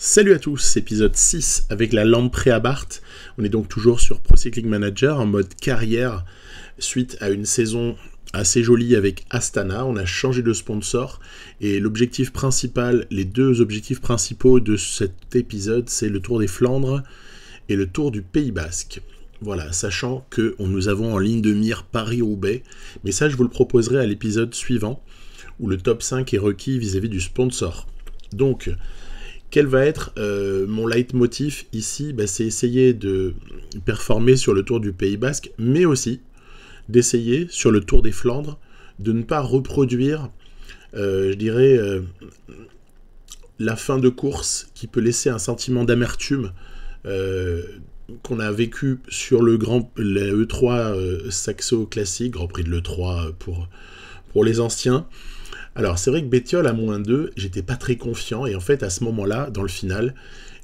Salut à tous, épisode 6 avec la lampe Préabart. On est donc toujours sur Pro Cycling Manager en mode carrière suite à une saison assez jolie avec Astana. On a changé de sponsor et l'objectif principal, les deux objectifs principaux de cet épisode, c'est le Tour des Flandres et le Tour du Pays Basque. Voilà, sachant que nous avons en ligne de mire Paris-Roubaix, mais ça je vous le proposerai à l'épisode suivant où le top 5 est requis vis-à-vis du sponsor. Donc, quel va être mon leitmotiv ici ? C'est essayer de performer sur le Tour du Pays Basque, mais aussi d'essayer sur le Tour des Flandres de ne pas reproduire, la fin de course qui peut laisser un sentiment d'amertume qu'on a vécu sur le E3 Saxo Classique, Grand Prix de l'E3 pour les anciens. Alors, c'est vrai que Bettiol à -2, j'étais pas très confiant, et en fait, à ce moment-là, dans le final,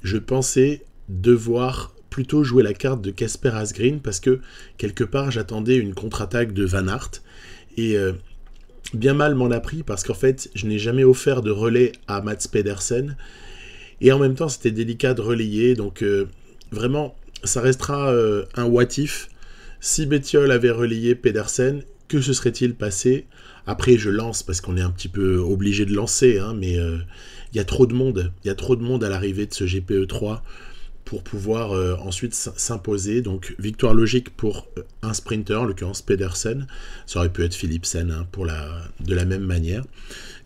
je pensais devoir plutôt jouer la carte de Casper Asgreen, parce que, quelque part, j'attendais une contre-attaque de Van Aert, et bien mal m'en a pris, parce qu'en fait, je n'ai jamais offert de relais à Mats Pedersen, et en même temps, c'était délicat de relayer, donc vraiment, ça restera un what if. Si Bettiol avait relayé Pedersen, que se serait-il passé ? Après, je lance parce qu'on est un petit peu obligé de lancer, mais il y a trop de monde. Il y a trop de monde à l'arrivée de ce GPE3 pour pouvoir ensuite s'imposer. Donc, victoire logique pour un sprinter, en l'occurrence Pedersen. Ça aurait pu être Philipsen de la même manière.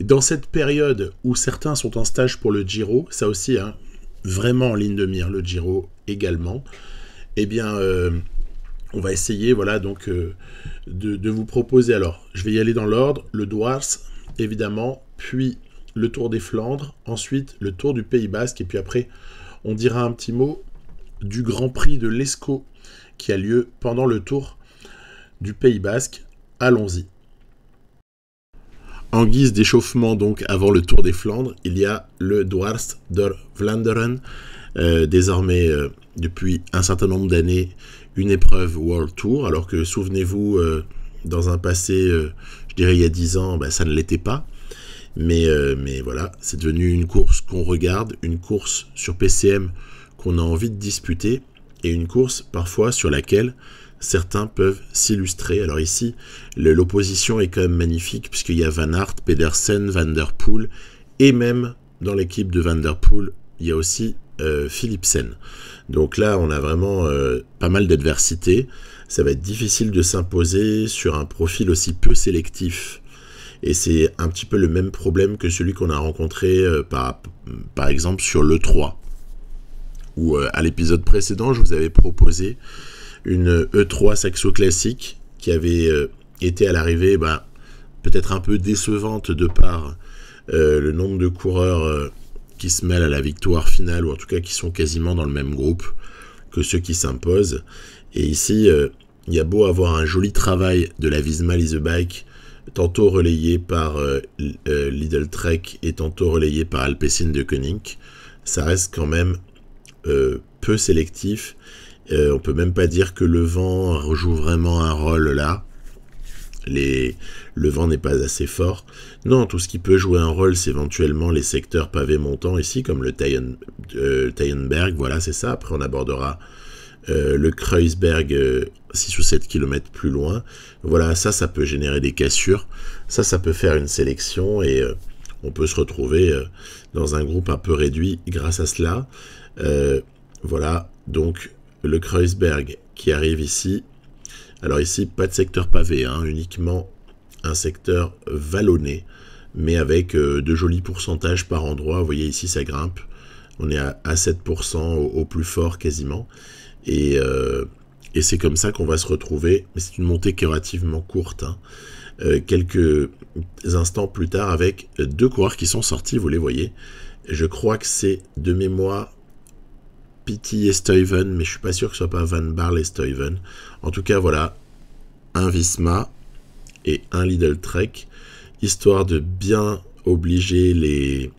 Dans cette période où certains sont en stage pour le Giro, ça aussi, vraiment en ligne de mire, le Giro également, eh bien... on va essayer, de vous proposer. Alors, je vais y aller dans l'ordre. Le Dwars, évidemment, puis le Tour des Flandres, ensuite le Tour du Pays Basque, et puis après, on dira un petit mot du Grand Prix de l'Escaut qui a lieu pendant le Tour du Pays Basque. Allons-y. En guise d'échauffement, donc, avant le Tour des Flandres, il y a le Dwars der Vlaanderen, désormais, depuis un certain nombre d'années, une épreuve World Tour, alors que, souvenez-vous, dans un passé, je dirais il y a 10 ans, ça ne l'était pas. Mais voilà, c'est devenu une course qu'on regarde, une course sur PCM qu'on a envie de disputer, et une course parfois sur laquelle certains peuvent s'illustrer. Alors ici, l'opposition est quand même magnifique, puisqu'il y a Van Aert, Pedersen, Van der Poel, et même dans l'équipe de Van der Poel, il y a aussi Philipsen. Donc là, on a vraiment pas mal d'adversité. Ça va être difficile de s'imposer sur un profil aussi peu sélectif. Et c'est un petit peu le même problème que celui qu'on a rencontré par exemple sur l'E3. Où à l'épisode précédent, je vous avais proposé une E3 Saxo Classique qui avait été à l'arrivée peut-être un peu décevante de par le nombre de coureurs qui se mêlent à la victoire finale, ou en tout cas qui sont quasiment dans le même groupe que ceux qui s'imposent. Et ici, il y a beau avoir un joli travail de la Visma Lease Bike, tantôt relayé par Lidl Trek et tantôt relayé par Alpecin-Deceuninck, ça reste quand même peu sélectif. On peut même pas dire que le vent joue vraiment un rôle là. Le vent n'est pas assez fort. Non, tout ce qui peut jouer un rôle, c'est éventuellement les secteurs pavés montants ici, comme le Teijenberg, voilà, c'est ça. Après, on abordera le Kreuzberg 6 ou 7 km plus loin. Voilà, ça peut générer des cassures. Ça peut faire une sélection, et on peut se retrouver dans un groupe un peu réduit grâce à cela. Voilà, donc le Kreuzberg qui arrive ici. Alors ici, pas de secteur pavé, uniquement un secteur vallonné, mais avec de jolis pourcentages par endroit. Vous voyez ici, ça grimpe. On est à 7% au plus fort quasiment. Et c'est comme ça qu'on va se retrouver. Mais c'est une montée qui est relativement courte. Quelques instants plus tard, avec deux coureurs qui sont sortis, vous les voyez. Je crois que c'est de mémoire Pitty et Stuyven, mais je suis pas sûr que ce soit pas Van Barle et Stuyven. En tout cas, voilà, un Visma et un Lidl Trek, histoire de bien obliger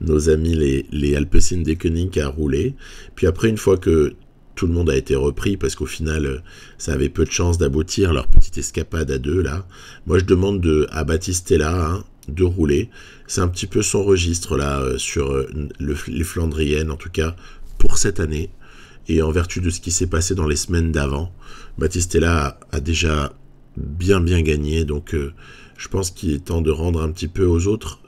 nos amis les Alpecin-Deceuninck à rouler. Puis après, une fois que tout le monde a été repris, parce qu'au final, ça avait peu de chances d'aboutir, leur petite escapade à deux, là. Moi, je demande à Battistella, de rouler. C'est un petit peu son registre là sur les Flandriennes, en tout cas pour cette année. Et en vertu de ce qui s'est passé dans les semaines d'avant, Battistella a déjà bien gagné. Donc je pense qu'il est temps de rendre un petit peu aux autres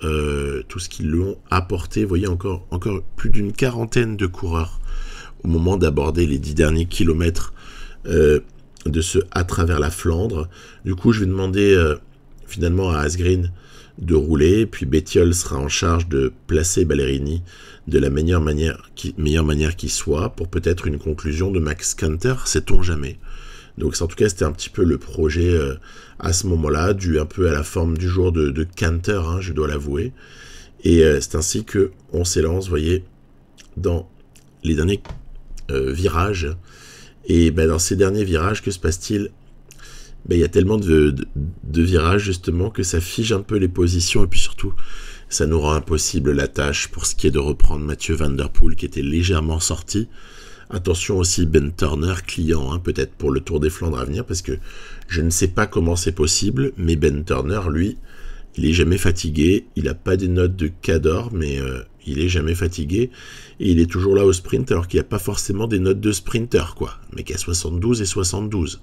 tout ce qu'ils lui ont apporté. Vous voyez, encore plus d'une quarantaine de coureurs au moment d'aborder les 10 derniers kilomètres de ce à travers la Flandre. Du coup, je vais demander finalement à Asgreen de rouler, puis Bettiol sera en charge de placer Ballerini de la meilleure manière qui soit, pour peut-être une conclusion de Max Kanter, sait-on jamais. Donc en tout cas, c'était un petit peu le projet à ce moment-là, dû un peu à la forme du jour de Kanter, hein, je dois l'avouer. Et c'est ainsi qu'on s'élance, vous voyez, dans les derniers virages. Et dans ces derniers virages, que se passe-t-il ? Il y a tellement de virages, justement, que ça fige un peu les positions, et puis surtout, ça nous rend impossible la tâche pour ce qui est de reprendre Mathieu Van Der Poel, qui était légèrement sorti. Attention aussi Ben Turner, client, hein, peut-être pour le Tour des Flandres à venir, parce que je ne sais pas comment c'est possible, mais Ben Turner, lui, il est jamais fatigué, il n'a pas des notes de Cador, mais il est jamais fatigué, et il est toujours là au sprint, alors qu'il n'y a pas forcément des notes de sprinter, quoi, mais qu'il y a 72 et 72.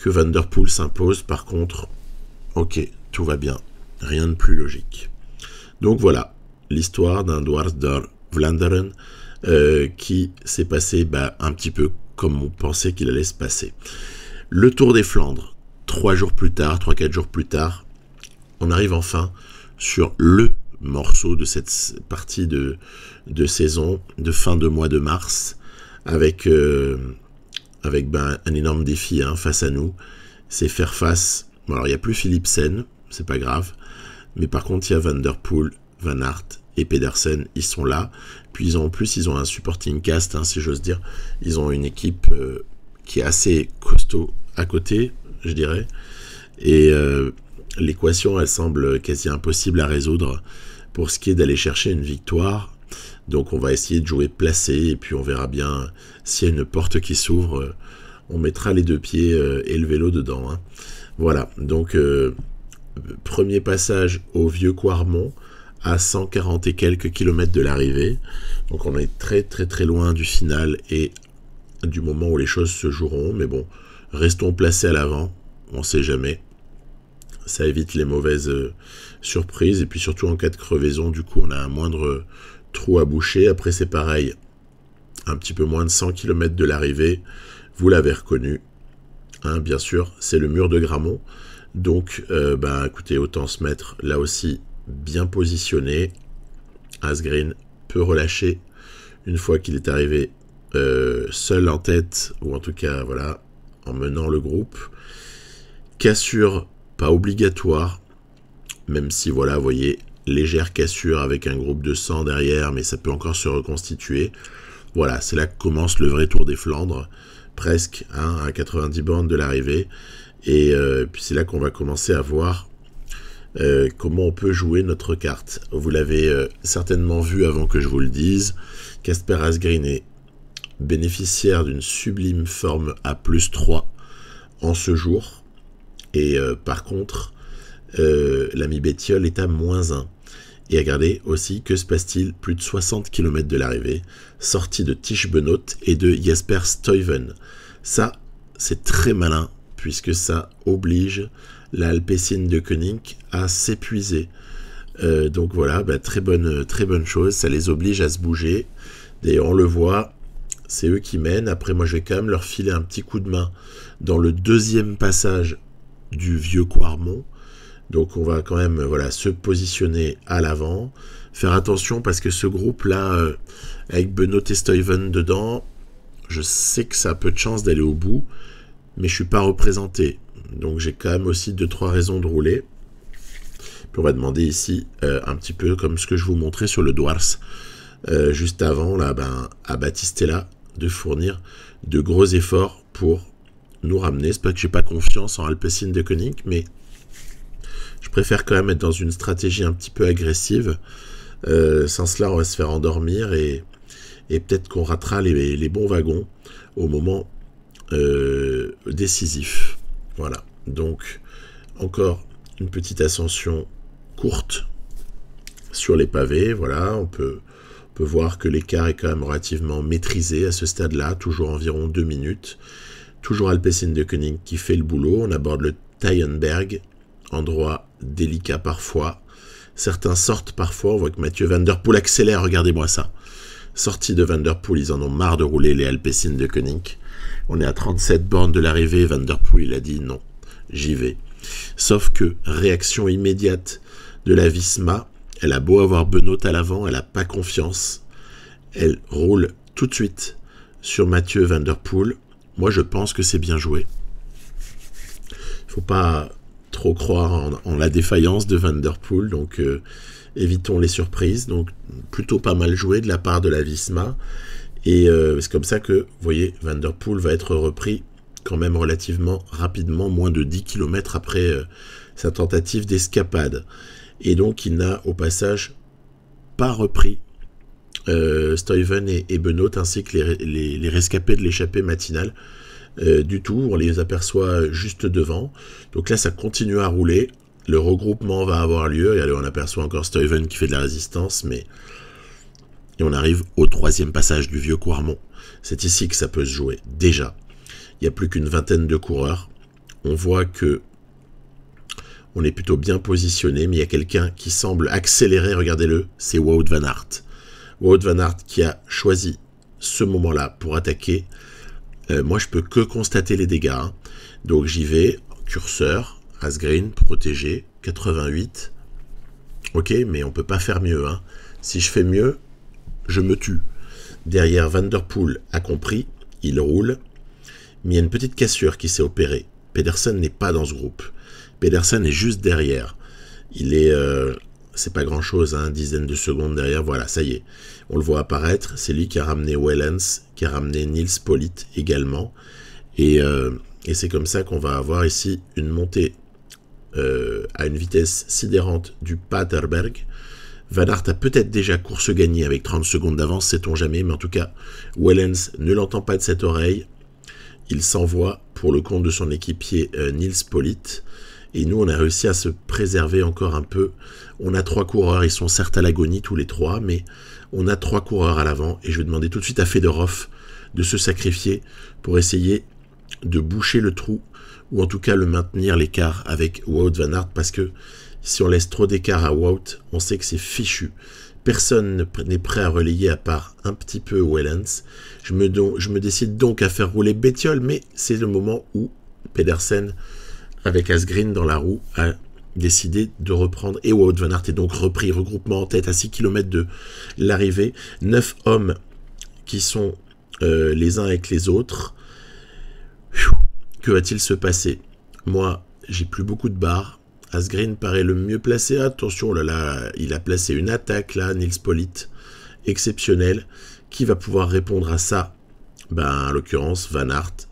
Que Van Der Poel s'impose, par contre, ok, tout va bien, rien de plus logique. Donc voilà, l'histoire d'un Dwars door Vlaanderen qui s'est passé un petit peu comme on pensait qu'il allait se passer. Le Tour des Flandres, 3-4 jours plus tard, on arrive enfin sur le morceau de cette partie de saison, de fin de mois de mars, avec un énorme défi face à nous. C'est faire face... Bon, alors, il n'y a plus Philipsen, c'est pas grave, mais par contre, il y a Van Der Poel, Van Aert et Pedersen, ils sont là. Puis ils ont un supporting cast, si j'ose dire. Ils ont une équipe qui est assez costaud à côté, je dirais. Et l'équation, elle semble quasi impossible à résoudre pour ce qui est d'aller chercher une victoire. Donc on va essayer de jouer placé, et puis on verra bien s'il y a une porte qui s'ouvre. On mettra les deux pieds et le vélo dedans. Hein. Voilà, donc premier passage au Vieux Quarmont, à 140 et quelques kilomètres de l'arrivée. Donc on est très loin du final et du moment où les choses se joueront. Mais bon, restons placés à l'avant, on ne sait jamais. Ça évite les mauvaises surprises. Et puis surtout en cas de crevaison, du coup on a un moindre trou à boucher. Après c'est pareil, un petit peu moins de 100 km de l'arrivée. Vous l'avez reconnu, hein, bien sûr, c'est le mur de Grammont. Donc écoutez, autant se mettre là aussi bien positionné. Asgreen peut relâcher une fois qu'il est arrivé seul en tête, ou en tout cas voilà, en menant le groupe. Cassure pas obligatoire, même si voilà, vous voyez, légère cassure avec un groupe de 100 derrière, mais ça peut encore se reconstituer. Voilà, c'est là que commence le vrai Tour des Flandres, presque à 90 bornes de l'arrivée. Et puis c'est là qu'on va commencer à voir comment on peut jouer notre carte. Vous l'avez certainement vu avant que je vous le dise, Kasper Asgreen est bénéficiaire d'une sublime forme à +3 en ce jour, et par contre l'ami Bettiol est à -1. Et regardez aussi, que se passe-t-il plus de 60 km de l'arrivée, sortie de Tischbenot et de Jasper Stuyven. Ça, c'est très malin, puisque ça oblige la Alpecin de Koenig à s'épuiser. Donc voilà, très bonne chose, ça les oblige à se bouger. D'ailleurs, on le voit, c'est eux qui mènent. Après, moi, je vais quand même leur filer un petit coup de main dans le deuxième passage du Vieux Quarmont. Donc on va quand même se positionner à l'avant, faire attention parce que ce groupe-là, avec Benoît et Stuyven dedans, je sais que ça a peu de chance d'aller au bout, mais je suis pas représenté. Donc j'ai quand même aussi 2-3 raisons de rouler. Puis on va demander ici, un petit peu comme ce que je vous montrais sur le Dwars, juste avant, là, à Battistella, de fournir de gros efforts pour nous ramener. C'est pas que j'ai pas confiance en Alpecin de Koenig, mais je préfère quand même être dans une stratégie un petit peu agressive. Sans cela, on va se faire endormir et peut-être qu'on ratera les bons wagons au moment décisif. Voilà. Donc, encore une petite ascension courte sur les pavés. Voilà, on peut voir que l'écart est quand même relativement maîtrisé à ce stade-là, toujours environ 2 minutes. Toujours Alpecin de Koenig qui fait le boulot. On aborde le Tyenberg, endroit délicat parfois. Certains sortent parfois. On voit que Mathieu Van Der Poel accélère, regardez-moi ça. Sortie de Van Der Poel, ils en ont marre de rouler les Alpecin de Koenig. On est à 37 bornes de l'arrivée. Van Der Poel, il a dit non, j'y vais. Sauf que, réaction immédiate de la Visma, elle a beau avoir Benoît à l'avant, elle n'a pas confiance. Elle roule tout de suite sur Mathieu Van Der Poel. Moi, je pense que c'est bien joué. Il ne faut pas trop croire en la défaillance de Van Der Poel, donc évitons les surprises. Donc, plutôt pas mal joué de la part de la Visma. Et c'est comme ça que, vous voyez, Van Der Poel va être repris quand même relativement rapidement, moins de 10 km après sa tentative d'escapade. Et donc, il n'a au passage pas repris Stuyven et Benoît, ainsi que les rescapés de l'échappée matinale du tout. On les aperçoit juste devant. Donc là, ça continue à rouler. Le regroupement va avoir lieu. Et allez, on aperçoit encore Stuyven qui fait de la résistance. Et on arrive au 3e passage du Vieux Quarmont. C'est ici que ça peut se jouer. Déjà, il n'y a plus qu'une vingtaine de coureurs. On voit que on est plutôt bien positionné, mais il y a quelqu'un qui semble accélérer, regardez-le, c'est Wout van Aert. Wout van Aert qui a choisi ce moment-là pour attaquer. Moi, je peux que constater les dégâts. Hein. Donc j'y vais, curseur, Asgreen, protégé, 88. Ok, mais on peut pas faire mieux. Hein. Si je fais mieux, je me tue. Derrière, Van Der Poel a compris, il roule, mais il y a une petite cassure qui s'est opérée. Pedersen n'est pas dans ce groupe. Pedersen est juste derrière. Il est... c'est pas grand-chose, hein, dizaine de secondes derrière. Voilà, ça y est. On le voit apparaître. C'est lui qui a ramené Wellens, qui a ramené Nils Politt également. Et c'est comme ça qu'on va avoir ici une montée à une vitesse sidérante du Paterberg. Van Aert a peut-être déjà course gagnée avec 30 secondes d'avance, sait-on jamais. Mais en tout cas, Wellens ne l'entend pas de cette oreille. Il s'envoie pour le compte de son équipier Nils Politt. Et nous, on a réussi à se préserver encore un peu. On a 3 coureurs, ils sont certes à l'agonie tous les 3, mais on a 3 coureurs à l'avant. Et je vais demander tout de suite à Fedorov de se sacrifier pour essayer de boucher le trou, ou en tout cas le maintenir l'écart avec Wout van Aert, parce que si on laisse trop d'écart à Wout, on sait que c'est fichu. Personne n'est prêt à relayer à part un petit peu Wellens. Je me décide donc à faire rouler Bettiol, mais c'est le moment où Pedersen, avec Asgreen dans la roue, a décidé de reprendre. Et Wout van Aert est donc repris, regroupement en tête à 6 km de l'arrivée. 9 hommes qui sont les uns avec les autres. Que va-t-il se passer? Moi, j'ai plus beaucoup de barres. Asgreen paraît le mieux placé. Attention, oh là là, il a placé une attaque là, Nils Politt, exceptionnel. Qui va pouvoir répondre à ça? Ben, en l'occurrence, Van Aert,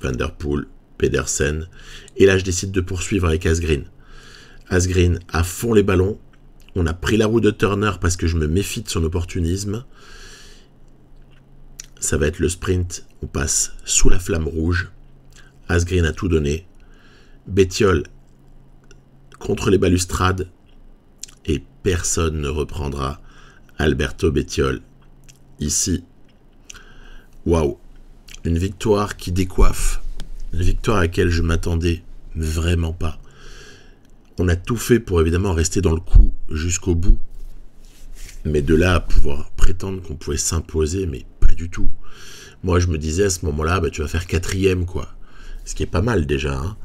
Van Der Poel, Pedersen. Et là, je décide de poursuivre avec Asgreen. Asgreen à fond les ballons. On a pris la roue de Turner parce que je me méfie de son opportunisme. Ça va être le sprint. On passe sous la flamme rouge. Asgreen a tout donné. Bettiol contre les balustrades. Et personne ne reprendra Alberto Bettiol. Ici, waouh, une victoire qui décoiffe. Une victoire à laquelle je m'attendais vraiment pas. On a tout fait pour évidemment rester dans le coup jusqu'au bout. Mais de là à pouvoir prétendre qu'on pouvait s'imposer, mais pas du tout. Moi, je me disais à ce moment-là, bah, tu vas faire 4e, quoi. Ce qui est pas mal déjà, hein,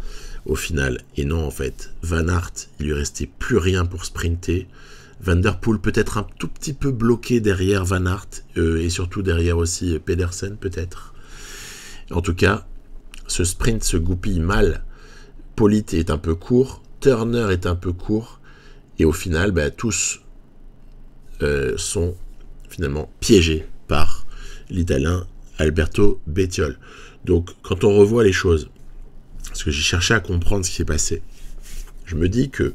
au final. Et non, en fait, Van Aert, il lui restait plus rien pour sprinter. Van Der Poel peut-être un tout petit peu bloqué derrière Van Aert, et surtout derrière aussi Pedersen, peut-être. En tout cas, ce sprint se goupille mal. Politt est un peu court, Turner est un peu court, et au final, bah, tous sont finalement piégés par l'Italien Alberto Bettiol. Donc, quand on revoit les choses, parce que j'ai cherché à comprendre ce qui s'est passé, je me dis que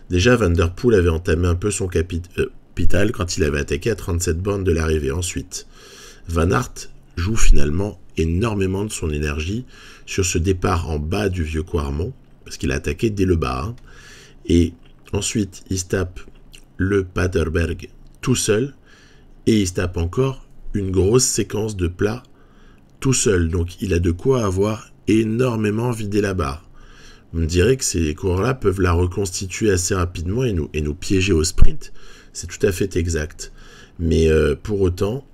déjà Van Der Poel avait entamé un peu son capital quand il avait attaqué à 37 bornes de l'arrivée. Ensuite, Van Aert joue finalement énormément de son énergie sur ce départ en bas du Vieux Quarmont, parce qu'il a attaqué dès le bas. Hein. Et Ensuite, il se tape le Paterberg tout seul. Et il se tape encore une grosse séquence de plats tout seul. Donc il a de quoi avoir énormément vidé la barre. On me dirait que ces coureurs-là peuvent la reconstituer assez rapidement et nous piéger au sprint. C'est tout à fait exact. Mais pour autant,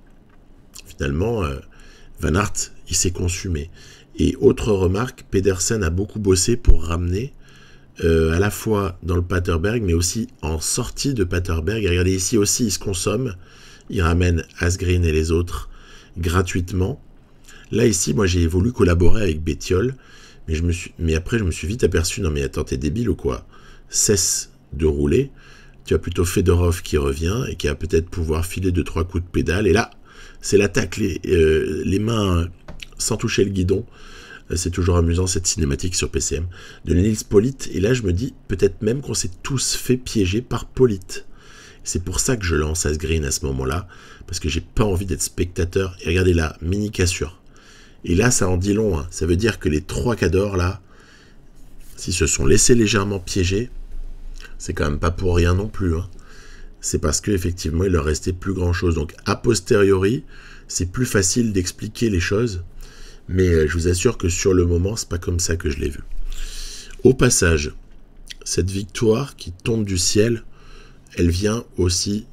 finalement, Van Aert, il s'est consumé. Et autre remarque, Pedersen a beaucoup bossé pour ramener à la fois dans le Paterberg, mais aussi en sortie de Paterberg. Et regardez ici aussi, il se consomme. Il ramène Asgreen et les autres gratuitement. Là, ici, moi, j'ai voulu collaborer avec Bettiol, mais après, je me suis vite aperçu, non mais attends, t'es débile ou quoi? Cesse de rouler. Tu as plutôt Fedorov qui revient et qui va peut-être pouvoir filer 2-3 coups de pédale. Et là, c'est l'attaque, les mains sans toucher le guidon. C'est toujours amusant cette cinématique sur PCM de Nils Politt. Et là, je me dis peut-être même qu'on s'est tous fait piéger par Politt. C'est pour ça que je lance Asgreen à ce moment-là, parce que j'ai pas envie d'être spectateur. Et regardez là, mini cassure. Et là, ça en dit long. Hein. Ça veut dire que les 3 cadors là, s'ils se sont laissés légèrement piéger, c'est quand même pas pour rien non plus. Hein. C'est parce qu'effectivement, il leur restait plus grand-chose. Donc, a posteriori, c'est plus facile d'expliquer les choses. Mais je vous assure que sur le moment, c'est pas comme ça que je l'ai vu. Au passage, cette victoire qui tombe du ciel, elle vient aussi,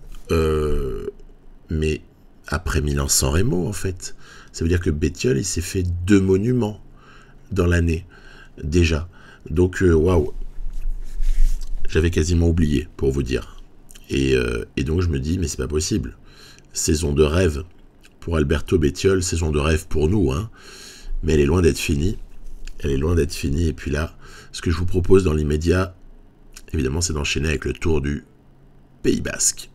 mais après Milan-San Remo, en fait. Ça veut dire que Bettiol, il s'est fait 2 monuments dans l'année, déjà. Donc, waouh, j'avais quasiment oublié, pour vous dire. Et donc, je me dis, mais c'est pas possible. Saison de rêve pour Alberto Bettiol, saison de rêve pour nous, hein. Mais elle est loin d'être finie. Elle est loin d'être finie. Et puis là, ce que je vous propose dans l'immédiat, évidemment, c'est d'enchaîner avec le Tour du Pays Basque.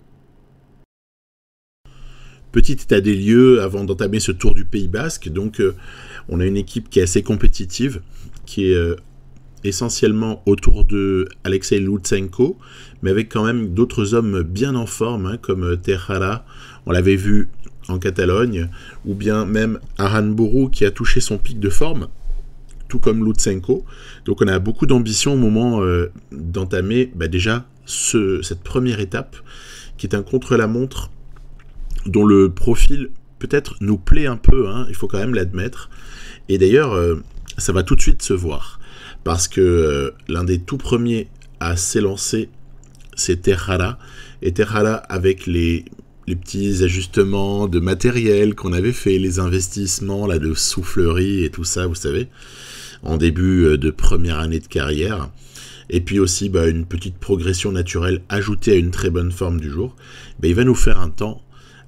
Petit état des lieux avant d'entamer ce Tour du Pays Basque. Donc, on a une équipe qui est assez compétitive, qui est essentiellement autour de Alexei Lutsenko, mais avec quand même d'autres hommes bien en forme, hein, comme Tejada, on l'avait vu en Catalogne, ou bien même Aranburu qui a touché son pic de forme, tout comme Lutsenko. Donc on a beaucoup d'ambition au moment d'entamer déjà cette première étape, qui est un contre-la-montre dont le profil peut-être nous plaît un peu, hein, il faut quand même l'admettre. Et d'ailleurs, ça va tout de suite se voir, parce que l'un des tout premiers à s'élancer, c'est Tejada, et Tejada avec les petits ajustements de matériel qu'on avait fait, les investissements là, de soufflerie et tout ça, vous savez, en début de première année de carrière, et puis aussi une petite progression naturelle ajoutée à une très bonne forme du jour, il va nous faire un temps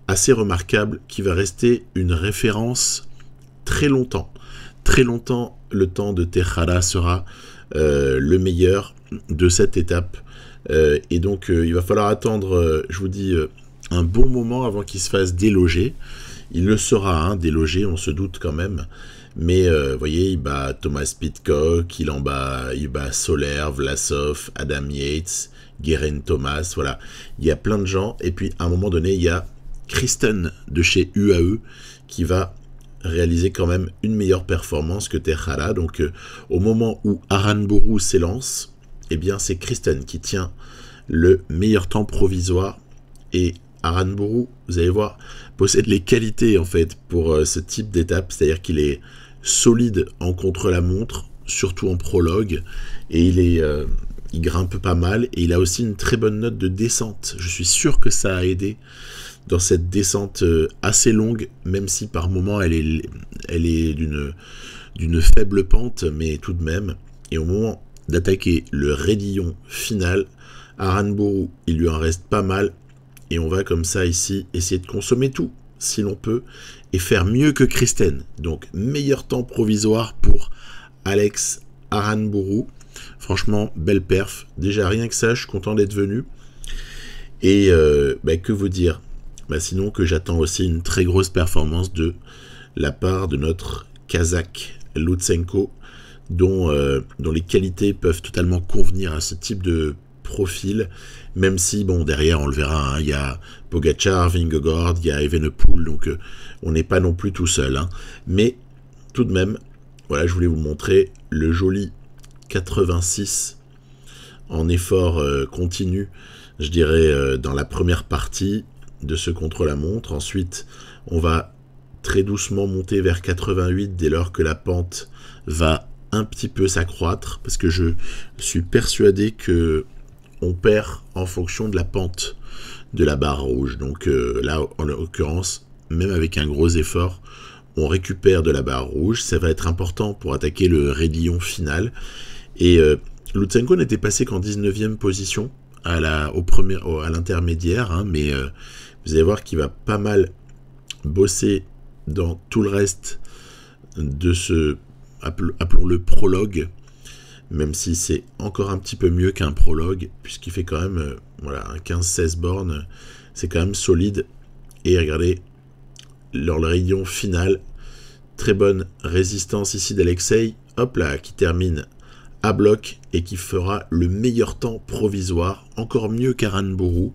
assez remarquable qui va rester une référence très longtemps. Très longtemps, le temps de Tejada sera le meilleur de cette étape. Et donc, il va falloir attendre, je vous dis, un bon moment avant qu'il se fasse déloger. Il le sera, hein, déloger, on se doute quand même. Mais, vous voyez, il bat Thomas Pidcock, il bat Soler, Vlasov, Adam Yates, Geraint Thomas, voilà. Il y a plein de gens. Et puis, à un moment donné, il y a Kristen de chez UAE qui va réaliser quand même une meilleure performance que Tejada. Donc, au moment où Aranburu s'élance, eh bien, c'est Kristen qui tient le meilleur temps provisoire. Et Aranburu, vous allez voir, possède les qualités, en fait, pour ce type d'étape. C'est-à-dire qu'il est solide en contre-la-montre, surtout en prologue. Et il grimpe pas mal. Et il a aussi une très bonne note de descente. Je suis sûr que ça a aidé dans cette descente assez longue, même si par moment elle est d'une faible pente, mais tout de même. Et au moment d'attaquer le raidillon final, Aranburu, il lui en reste pas mal, et on va comme ça ici essayer de consommer tout, si l'on peut, et faire mieux que Kristen. Donc meilleur temps provisoire pour Alex Aranburu. Franchement, belle perf. Déjà rien que ça, je suis content d'être venu. Et que vous dire, sinon que j'attends aussi une très grosse performance de la part de notre Kazakh Lutsenko, dont les qualités peuvent totalement convenir à ce type de profil, même si, derrière, on le verra, hein, il y a Pogačar, Vingegaard, il y a Evenepoel, donc on n'est pas non plus tout seul. Hein. Mais tout de même, voilà, je voulais vous montrer le joli 86 en effort continu, je dirais, dans la première partie de ce contre-la-montre. Ensuite, on va très doucement monter vers 88 dès lors que la pente va un petit peu s'accroître, parce que je suis persuadé que on perd en fonction de la pente de la barre rouge. Donc là, en l'occurrence, même avec un gros effort, on récupère de la barre rouge. Ça va être important pour attaquer le raidillon final. Et Lutsenko n'était passé qu'en 19e position à l'intermédiaire, hein, mais vous allez voir qu'il va pas mal bosser dans tout le reste de ce, appelons-le prologue, même si c'est encore un petit peu mieux qu'un prologue, puisqu'il fait quand même voilà, 15-16 bornes, c'est quand même solide. Et regardez, le rayon final, très bonne résistance ici d'Alexei, hop là, qui termine à bloc et qui fera le meilleur temps provisoire, encore mieux qu'Aranburu.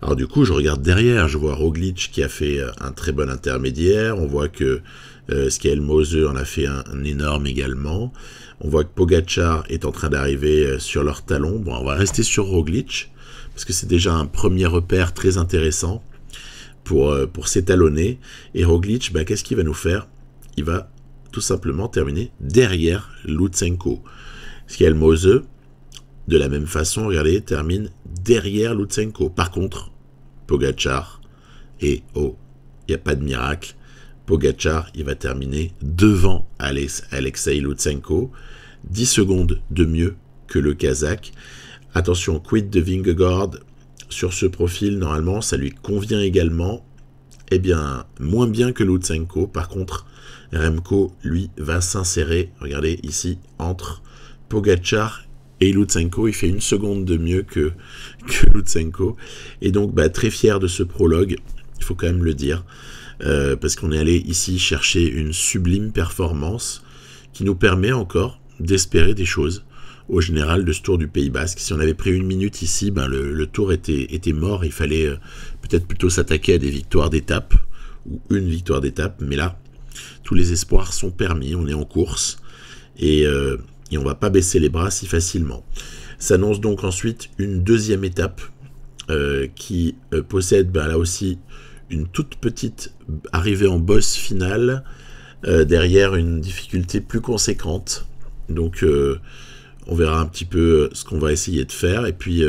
Alors du coup, je regarde derrière, je vois Roglic qui a fait un très bon intermédiaire, on voit que Skeil Mose en a fait un énorme également, on voit que Pogačar est en train d'arriver sur leur talon. Bon, on va rester sur Roglic, parce que c'est déjà un premier repère très intéressant pour s'étalonner. Et Roglic, bah, qu'est-ce qu'il va nous faire? Il va tout simplement terminer derrière Lutsenko. Skeil Mose, de la même façon, regardez, termine derrière Lutsenko. Par contre, Pogačar, et oh, il n'y a pas de miracle, Pogačar, il va terminer devant Alexei Lutsenko, 10 secondes de mieux que le Kazakh. Attention, quid de Vingegaard sur ce profil, normalement, ça lui convient également. Eh bien, moins bien que Lutsenko. Par contre, Remco, lui, va s'insérer, regardez ici, entre Pogačar et Lutsenko. Il fait 1 seconde de mieux que Lutsenko. Et donc, bah, très fier de ce prologue, il faut quand même le dire, parce qu'on est allé ici chercher une sublime performance qui nous permet encore d'espérer des choses au général de ce Tour du Pays Basque. Si on avait pris 1 minute ici, ben le tour était mort. Il fallait peut-être plutôt s'attaquer à des victoires d'étape, ou une victoire d'étape, mais là, tous les espoirs sont permis, on est en course, et on va pas baisser les bras si facilement. S'annonce donc ensuite une deuxième étape qui possède là aussi une toute petite arrivée en bosse finale, derrière une difficulté plus conséquente. Donc on verra un petit peu ce qu'on va essayer de faire. Et puis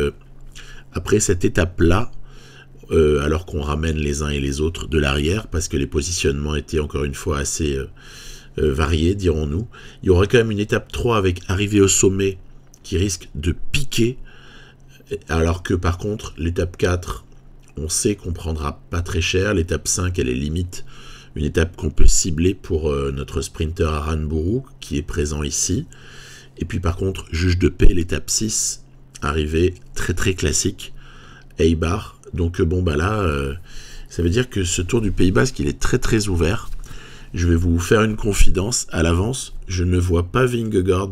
après cette étape-là, alors qu'on ramène les uns et les autres de l'arrière, parce que les positionnements étaient encore une fois assez variés, dirons-nous, il y aura quand même une étape 3 avec arrivée au sommet qui risque de piquer, alors que par contre l'étape 4, on sait qu'on prendra pas très cher. L'étape 5, elle est limite une étape qu'on peut cibler pour notre sprinter Aranburu qui est présent ici. Et puis par contre, juge de paix, l'étape 6, arrivée très très classique, Eibar. Donc bon bah là, ça veut dire que ce Tour du Pays Basque, il est très très ouvert. Je vais vous faire une confidence à l'avance, je ne vois pas Vingegaard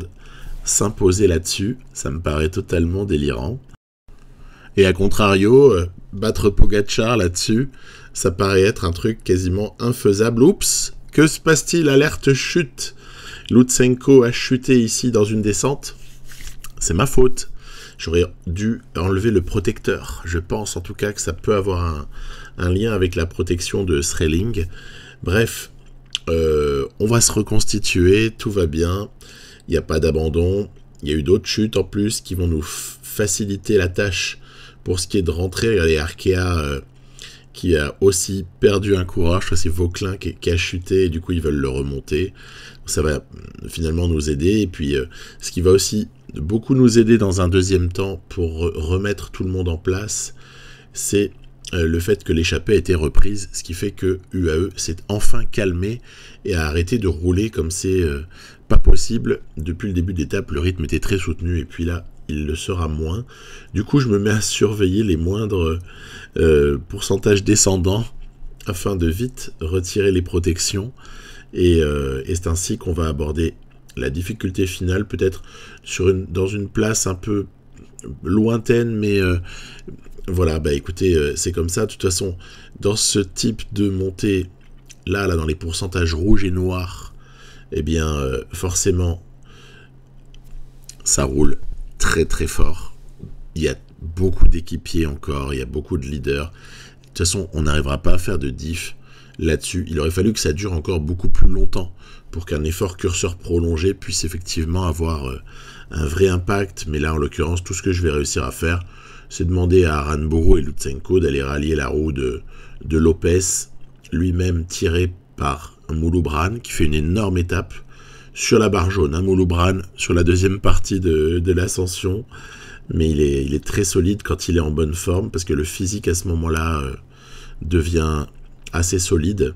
s'imposer là-dessus, ça me paraît totalement délirant. Et à contrario, battre Pogačar là-dessus, ça paraît être un truc quasiment infaisable. Oups, que se passe-t-il? Alerte chute. Lutsenko a chuté ici dans une descente. C'est ma faute. J'aurais dû enlever le protecteur. Je pense en tout cas que ça peut avoir un lien avec la protection de Sreling. Bref, on va se reconstituer, tout va bien. Il n'y a pas d'abandon. Il y a eu d'autres chutes en plus qui vont nous faciliter la tâche pour ce qui est de rentrer. Regardez, Arkea qui a aussi perdu un coureur. Je crois que c'est Vauclin qui a chuté et du coup ils veulent le remonter. Ça va finalement nous aider. Et puis ce qui va aussi beaucoup nous aider dans un deuxième temps pour remettre tout le monde en place, c'est le fait que l'échappée a été reprise, ce qui fait que UAE s'est enfin calmé et a arrêté de rouler comme c'est pas possible. Depuis le début de l'étape, le rythme était très soutenu et puis là, il le sera moins. Du coup, je me mets à surveiller les moindres pourcentages descendants afin de vite retirer les protections. Et c'est ainsi qu'on va aborder la difficulté finale, peut-être dans une place un peu lointaine, mais voilà, bah écoutez, c'est comme ça. De toute façon, dans ce type de montée, là dans les pourcentages rouges et noirs, eh bien, forcément, ça roule très très fort. Il y a beaucoup d'équipiers encore, il y a beaucoup de leaders. De toute façon, on n'arrivera pas à faire de diff là-dessus. Il aurait fallu que ça dure encore beaucoup plus longtemps pour qu'un effort curseur prolongé puisse effectivement avoir un vrai impact. Mais là, en l'occurrence, tout ce que je vais réussir à faire, c'est demander à Aranburu et Lutsenko d'aller rallier la roue de Lopez, lui-même tiré par Mouloubran, qui fait une énorme étape sur la barre jaune. Mouloubran, sur la deuxième partie de l'ascension. Mais il est très solide quand il est en bonne forme, parce que le physique à ce moment-là devient assez solide,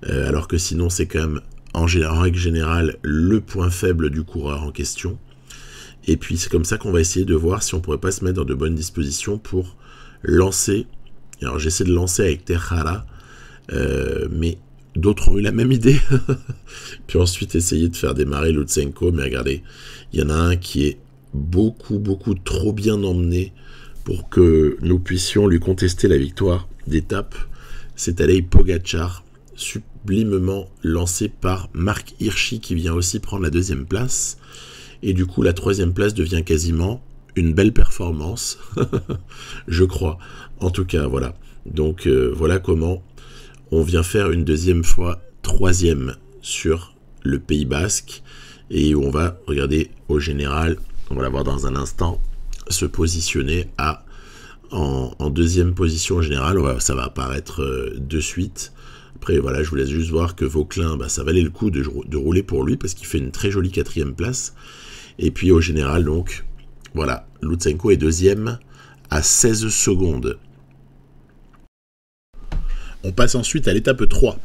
alors que sinon c'est quand même en règle générale le point faible du coureur en question. Et puis c'est comme ça qu'on va essayer de voir si on pourrait pas se mettre dans de bonnes dispositions pour lancer. Alors j'essaie de lancer avec Tejada, mais d'autres ont eu la même idée. Puis ensuite essayer de faire démarrer Lutsenko, mais regardez, il y en a un qui est beaucoup trop bien emmené pour que nous puissions lui contester la victoire d'étape. C'est Tadej Pogačar, sublimement lancé par Marc Hirschi, qui vient aussi prendre la deuxième place. Et du coup, la troisième place devient quasiment une belle performance, je crois. En tout cas, voilà. Donc, voilà comment on vient faire une deuxième fois troisième sur le Pays Basque. Et on va regarder au général, on va la voir dans un instant, se positionner en deuxième position générale. Ça va apparaître de suite. Après, voilà, je vous laisse juste voir que Vauclin, ça valait le coup de rouler pour lui parce qu'il fait une très jolie quatrième place. Et puis au général, donc, voilà, Lutsenko est deuxième à 16 secondes. On passe ensuite à l'étape 3.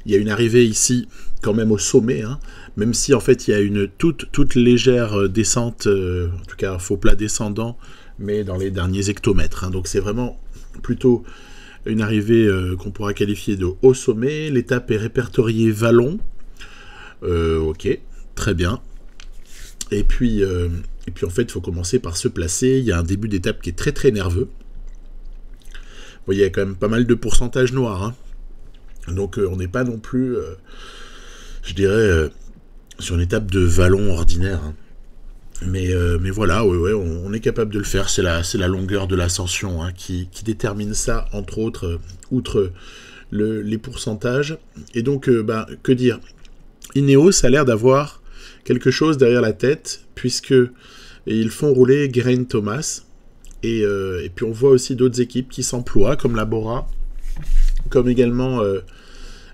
Il y a une arrivée ici, quand même au sommet, hein, même si en fait il y a une toute légère descente, en tout cas un faux plat descendant, mais dans les derniers hectomètres. Hein. Donc c'est vraiment plutôt une arrivée qu'on pourra qualifier de haut sommet. L'étape est répertoriée vallon. Ok, très bien. Et puis en fait, il faut commencer par se placer. Il y a un début d'étape qui est très nerveux. Vous voyez, il y a quand même pas mal de pourcentage noir. Hein. Donc on n'est pas non plus, je dirais, sur une étape de vallon ordinaire. Hein. Mais voilà, ouais, on est capable de le faire. C'est la longueur de l'ascension hein, qui détermine ça, entre autres, outre les pourcentages. Et donc, que dire, Ineos a l'air d'avoir quelque chose derrière la tête, puisque ils font rouler Geraint Thomas. Et puis on voit aussi d'autres équipes qui s'emploient, comme la Bora, comme également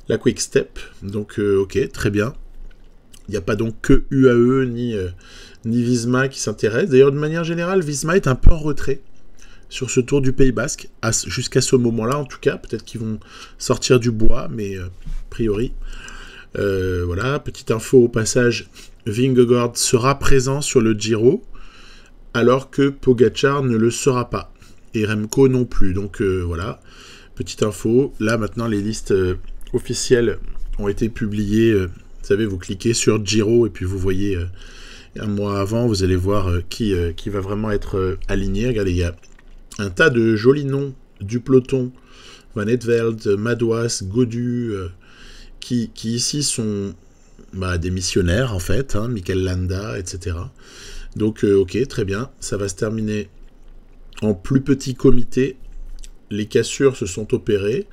la Quick Step. Donc, ok, très bien. Il n'y a pas donc que UAE ni Visma qui s'intéressent. D'ailleurs, de manière générale, Visma est un peu en retrait sur ce Tour du Pays Basque, jusqu'à ce moment-là en tout cas. Peut-être qu'ils vont sortir du bois, mais a priori. Voilà, petite info au passage, Vingegaard sera présent sur le Giro, alors que Pogačar ne le sera pas. Et Remco non plus. Donc voilà, petite info. Là maintenant, les listes officielles ont été publiées. Vous savez, vous cliquez sur Giro et puis vous voyez un mois avant, vous allez voir qui va vraiment être aligné. Regardez, il y a un tas de jolis noms du peloton. Van Etveld, Madouas, Gaudu, qui ici sont des missionnaires en fait, hein, Mikel Landa, etc. Donc ok, très bien, ça va se terminer en plus petit comité. Les cassures se sont opérées.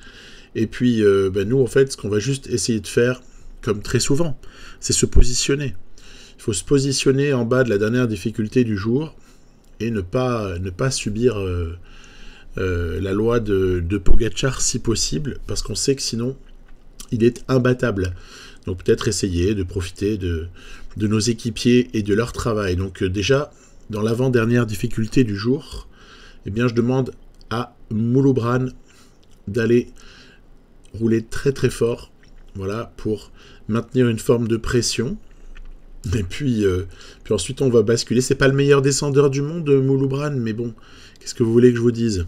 Et puis nous en fait, ce qu'on va juste essayer de faire, comme très souvent, c'est se positionner. Il faut se positionner en bas de la dernière difficulté du jour et ne pas subir la loi de Pogačar si possible, parce qu'on sait que sinon il est imbattable. Donc peut-être essayer de profiter de nos équipiers et de leur travail. Donc déjà, dans l'avant-dernière difficulté du jour, eh bien je demande à Mouloubran d'aller rouler très fort, voilà, pour maintenir une forme de pression. Et puis ensuite on va basculer. C'est pas le meilleur descendeur du monde, Mouloubran, mais bon, qu'est-ce que vous voulez que je vous dise ?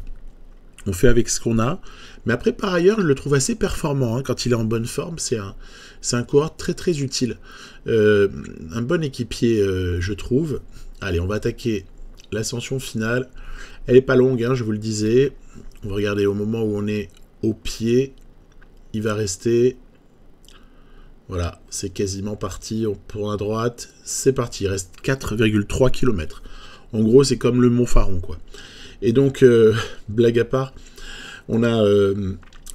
On fait avec ce qu'on a. Mais après, par ailleurs, je le trouve assez performant. Hein, quand il est en bonne forme, c'est un coureur très utile. Un bon équipier, je trouve. Allez, on va attaquer l'ascension finale. Elle est pas longue, hein, je vous le disais. On va regarder au moment où on est au pied. Il va rester... Voilà, c'est quasiment parti. On prend à droite. C'est parti. Il reste 4,3 km. En gros, c'est comme le Mont Faron, quoi. Et donc, blague à part, on a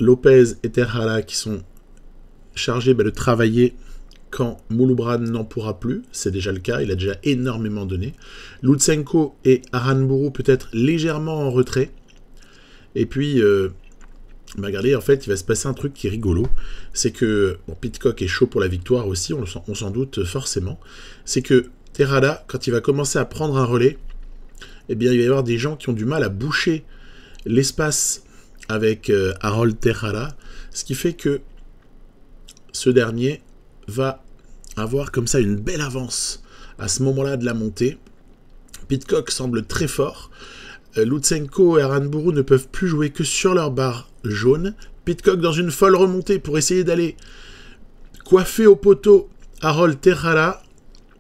Lopez et Terhala qui sont chargés de travailler quand Mouloubran n'en pourra plus. C'est déjà le cas, il a déjà énormément donné. Lutsenko et Aranburu peut-être légèrement en retrait. Et puis, regardez, en fait, il va se passer un truc qui est rigolo. C'est que, bon, Pidcock est chaud pour la victoire aussi, on s'en doute forcément. C'est que Terhala, quand il va commencer à prendre un relais, eh bien, il va y avoir des gens qui ont du mal à boucher l'espace avec Harold Terhala, ce qui fait que ce dernier va avoir comme ça une belle avance à ce moment-là de la montée. Pidcock semble très fort. Lutsenko et Aranburu ne peuvent plus jouer que sur leur barre jaune. Pidcock dans une folle remontée pour essayer d'aller coiffer au poteau Harold Terhala.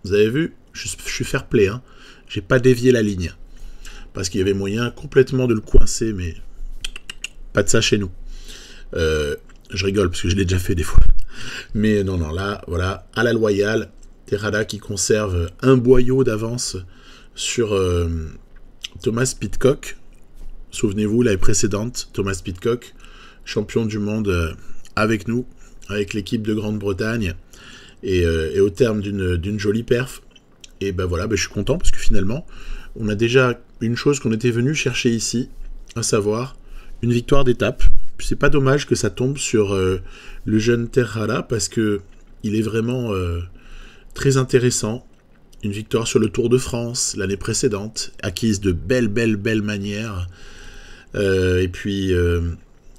Vous avez vu, je suis fair play, hein. J'ai pas dévié la ligne. Parce qu'il y avait moyen complètement de le coincer, mais pas de ça chez nous. Je rigole, parce que je l'ai déjà fait des fois. Mais non, là, voilà, à la loyale, Terhala qui conserve un boyau d'avance sur Thomas Pidcock. Souvenez-vous, l'année précédente, Thomas Pidcock, champion du monde avec nous, avec l'équipe de Grande-Bretagne, et au terme d'une jolie perf. Et ben voilà, je suis content, parce que finalement, on a déjà une chose qu'on était venu chercher ici, à savoir une victoire d'étape. C'est pas dommage que ça tombe sur le jeune Terhala, parce que il est vraiment très intéressant. Une victoire sur le Tour de France l'année précédente, acquise de belle manière. Et puis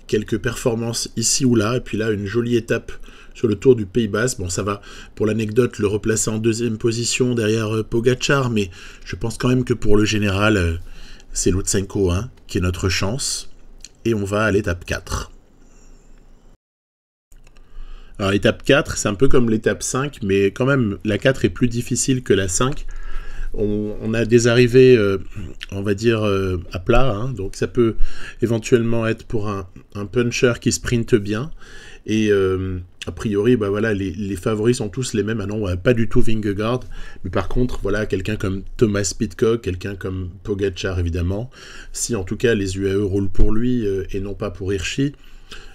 quelques performances ici ou là. Et puis là, une jolie étape sur le Tour du Pays Basque. Bon, ça va, pour l'anecdote, le replacer en deuxième position derrière Pogacar, mais je pense quand même que pour le général, c'est Lutsenko qui est notre chance. Et on va à l'étape 4. Alors, l'étape 4, c'est un peu comme l'étape 5, mais quand même, la 4 est plus difficile que la 5. On a des arrivées, on va dire, à plat, donc ça peut éventuellement être pour un puncher qui sprinte bien. Et a priori, voilà, les favoris sont tous les mêmes. Ah non, pas du tout Vingegaard, mais par contre, voilà, quelqu'un comme Thomas Pidcock, quelqu'un comme Pogacar, évidemment. Si en tout cas les UAE roulent pour lui et non pas pour Hirschi,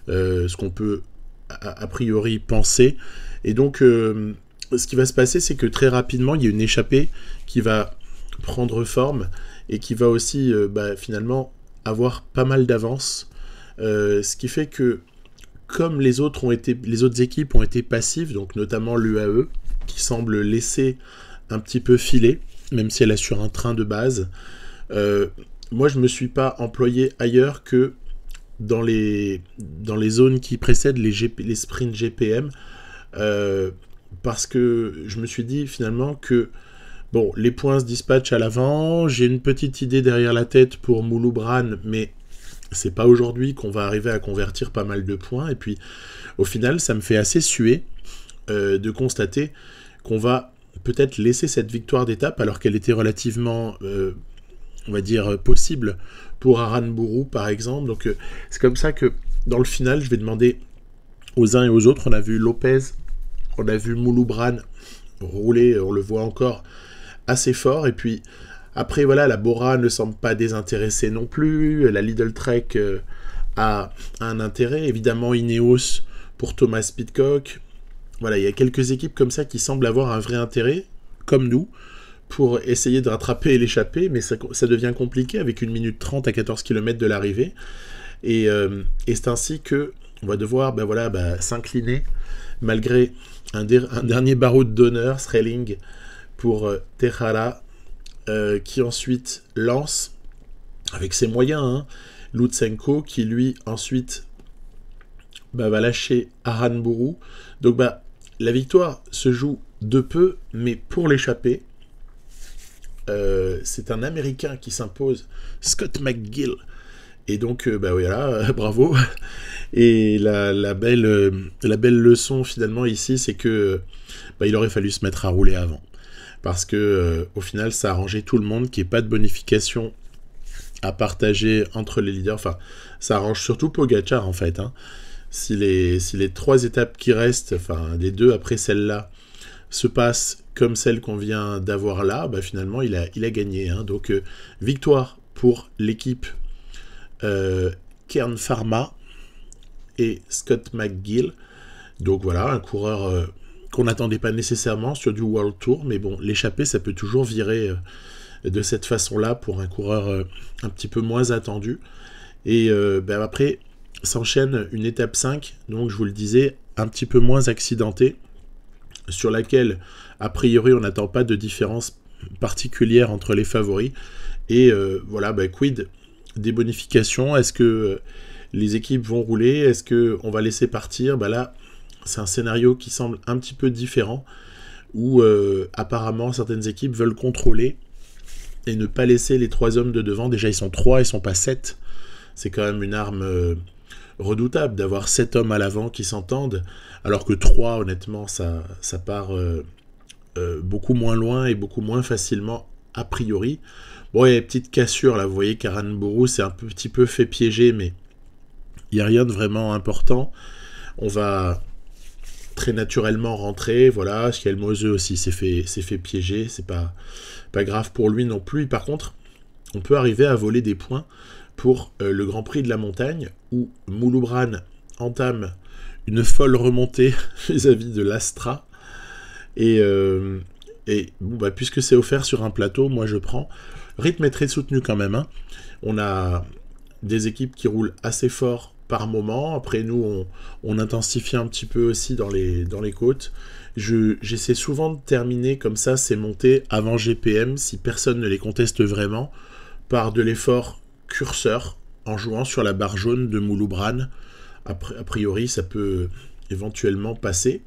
ce qu'on peut a priori penser. Et donc, ce qui va se passer, c'est que très rapidement, il y a une échappée qui va prendre forme et qui va aussi, finalement, avoir pas mal d'avance. Ce qui fait que, comme les autres équipes ont été passives, donc notamment l'UAE, qui semble laisser un petit peu filer, même si elle assure un train de base, moi, je ne me suis pas employé ailleurs que dans les zones qui précèdent les sprints GPM, parce que je me suis dit finalement que bon, les points se dispatchent à l'avant, j'ai une petite idée derrière la tête pour Mouloubran, mais c'est pas aujourd'hui qu'on va arriver à convertir pas mal de points, et puis au final ça me fait assez suer de constater qu'on va peut-être laisser cette victoire d'étape alors qu'elle était relativement on va dire possible pour Aranburu par exemple. Donc c'est comme ça que dans le final je vais demander aux uns et aux autres. On a vu Lopez, on a vu Mouloubran rouler, on le voit encore assez fort, et puis après voilà, la Bora ne semble pas désintéressée non plus, la Lidl Trek a un intérêt, évidemment Ineos pour Thomas Pidcock. Voilà, il y a quelques équipes comme ça qui semblent avoir un vrai intérêt, comme nous, pour essayer de rattraper l'échappée, mais ça devient compliqué avec 1 minute 30 à 14 km de l'arrivée. Et c'est ainsi que on va devoir s'incliner, malgré un dernier baroud d'honneur, Sreling, pour Terhala, qui ensuite lance, avec ses moyens, Lutsenko, qui lui, ensuite, va lâcher Aranburu. Donc, la victoire se joue de peu, mais pour l'échappée, c'est un Américain qui s'impose, Scott McGill. Et donc, voilà, bravo. Et la belle leçon, finalement, ici, c'est que il aurait fallu se mettre à rouler avant. Parce que, au final, ça a arrangé tout le monde, qu'il n'y ait pas de bonification à partager entre les leaders. Enfin, ça arrange surtout Pogacar, en fait. Si les 3 étapes qui restent, enfin, les 2 après celle-là, se passe comme celle qu'on vient d'avoir là, bah finalement il a gagné. Hein. Donc victoire pour l'équipe Kern Pharma et Scott McGill. Donc voilà, un coureur qu'on n'attendait pas nécessairement sur du World Tour, mais bon, l'échappée, ça peut toujours virer de cette façon-là pour un coureur un petit peu moins attendu. Et après, s'enchaîne une étape 5, donc je vous le disais, un petit peu moins accidentée, sur laquelle, a priori, on n'attend pas de différence particulière entre les favoris. Et voilà, quid des bonifications? Est-ce que les équipes vont rouler? Est-ce qu'on va laisser partir? Là, c'est un scénario qui semble un petit peu différent, où apparemment certaines équipes veulent contrôler et ne pas laisser les 3 hommes de devant. Déjà, ils sont 3, ils sont pas 7. C'est quand même une arme redoutable d'avoir 7 hommes à l'avant qui s'entendent, alors que 3, honnêtement, ça part beaucoup moins loin et beaucoup moins facilement a priori. Bon, il y a des petites cassures, là, vous voyez qu'Aranburu s'est un petit peu fait piéger, mais il n'y a rien de vraiment important. On va très naturellement rentrer, voilà, Schjelmose aussi s'est fait piéger, c'est pas grave pour lui non plus. Et par contre, on peut arriver à voler des points pour le Grand Prix de la Montagne, où Mouloubran entame une folle remontée vis-à-vis de l'Astra. Et puisque c'est offert sur un plateau, moi je prends. Rythme est très soutenu quand même. Hein. On a des équipes qui roulent assez fort par moment. Après nous, on intensifie un petit peu aussi dans les côtes. J'essaie souvent de terminer comme ça ces montées avant GPM, si personne ne les conteste vraiment, par de l'effort curseur, en jouant sur la barre jaune de Mouloubran. A priori, ça peut éventuellement passer.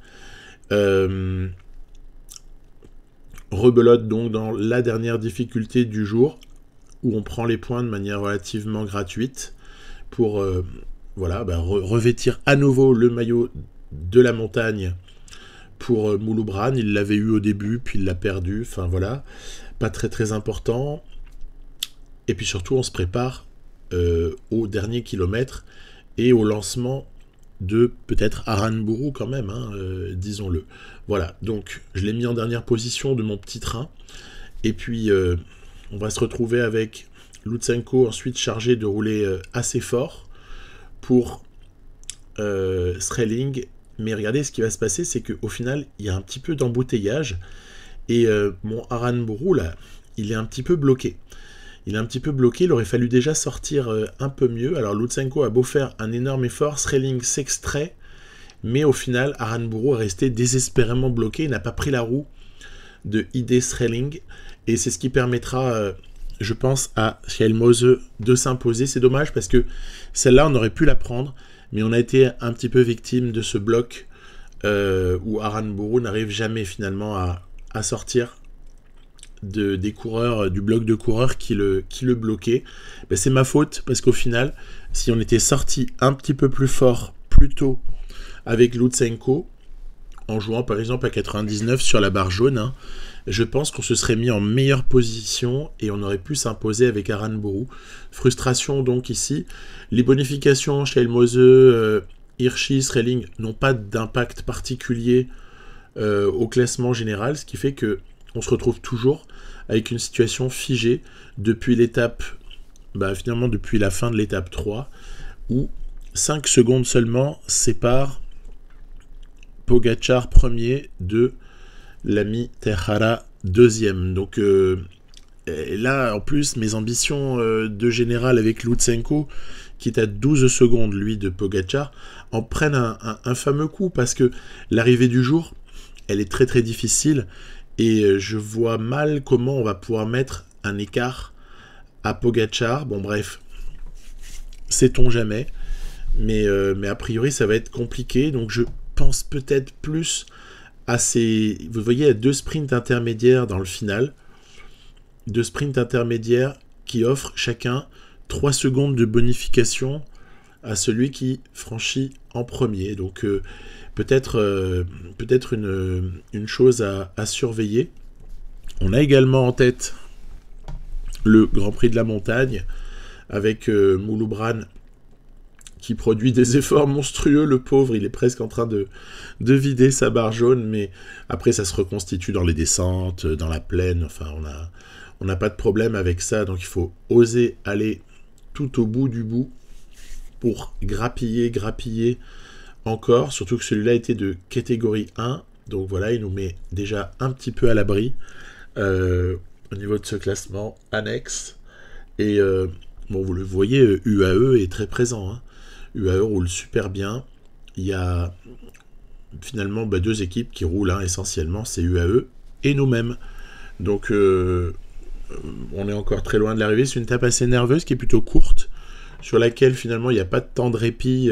Rebelote donc dans la dernière difficulté du jour, où on prend les points de manière relativement gratuite pour revêtir à nouveau le maillot de la montagne pour Mouloubran. Il l'avait eu au début, puis il l'a perdu. Enfin voilà, pas très très important. Et puis surtout, on se prépare au dernier kilomètre et au lancement de peut-être Aranburu quand même, hein, disons-le. Voilà, donc je l'ai mis en dernière position de mon petit train. Et puis, on va se retrouver avec Lutsenko ensuite chargé de rouler assez fort pour Schreling. Mais regardez, ce qui va se passer, c'est qu'au final, il y a un petit peu d'embouteillage. Et mon Aranburu, là, il est un petit peu bloqué. Il aurait fallu déjà sortir un peu mieux. Alors Lutsenko a beau faire un énorme effort, Schreling s'extrait, mais au final, Aranburu est resté désespérément bloqué, il n'a pas pris la roue de ID Schreling, et c'est ce qui permettra, je pense, à Schjelmose de s'imposer. C'est dommage parce que celle-là, on aurait pu la prendre, mais on a été un petit peu victime de ce bloc où Aranburu n'arrive jamais finalement à sortir des coureurs, du bloc de coureurs qui le bloquait. C'est ma faute, parce qu'au final, si on était sorti un petit peu plus fort, plus tôt, avec Lutsenko, en jouant par exemple à 99 sur la barre jaune, hein, je pense qu'on se serait mis en meilleure position et on aurait pu s'imposer avec Aranburu. Frustration donc ici. Les bonifications chez Schjelmose, Hirschi, Schreling n'ont pas d'impact particulier au classement général, ce qui fait que on se retrouve toujours avec une situation figée depuis l'étape, finalement depuis la fin de l'étape 3, où 5 secondes seulement séparent Pogačar premier de l'ami Tejada deuxième. Donc là, en plus, mes ambitions de général avec Lutsenko, qui est à 12 secondes, lui, de Pogačar, en prennent un fameux coup, parce que l'arrivée du jour, elle est très très difficile, et je vois mal comment on va pouvoir mettre un écart à Pogačar. Bon bref, sait-on jamais, mais a priori ça va être compliqué, donc je pense peut-être plus à ces... Vous voyez, il y a 2 sprints intermédiaires dans le final, 2 sprints intermédiaires qui offrent chacun 3 secondes de bonification à celui qui franchit en premier, donc peut-être une chose à surveiller. On a également en tête le Grand Prix de la Montagne avec Mouloubran qui produit des efforts monstrueux, le pauvre, il est presque en train de vider sa barre jaune, mais après ça se reconstitue dans les descentes, dans la plaine, enfin on n'a pas de problème avec ça, donc il faut oser aller tout au bout du bout pour grappiller encore, surtout que celui-là était de catégorie 1, donc voilà, il nous met déjà un petit peu à l'abri au niveau de ce classement annexe, et bon, vous le voyez, UAE est très présent, hein. UAE roule super bien, il y a finalement deux équipes qui roulent, hein, essentiellement, c'est UAE et nous-mêmes, donc on est encore très loin de l'arrivée, c'est une étape assez nerveuse qui est plutôt courte, sur laquelle finalement il n'y a pas de temps de répit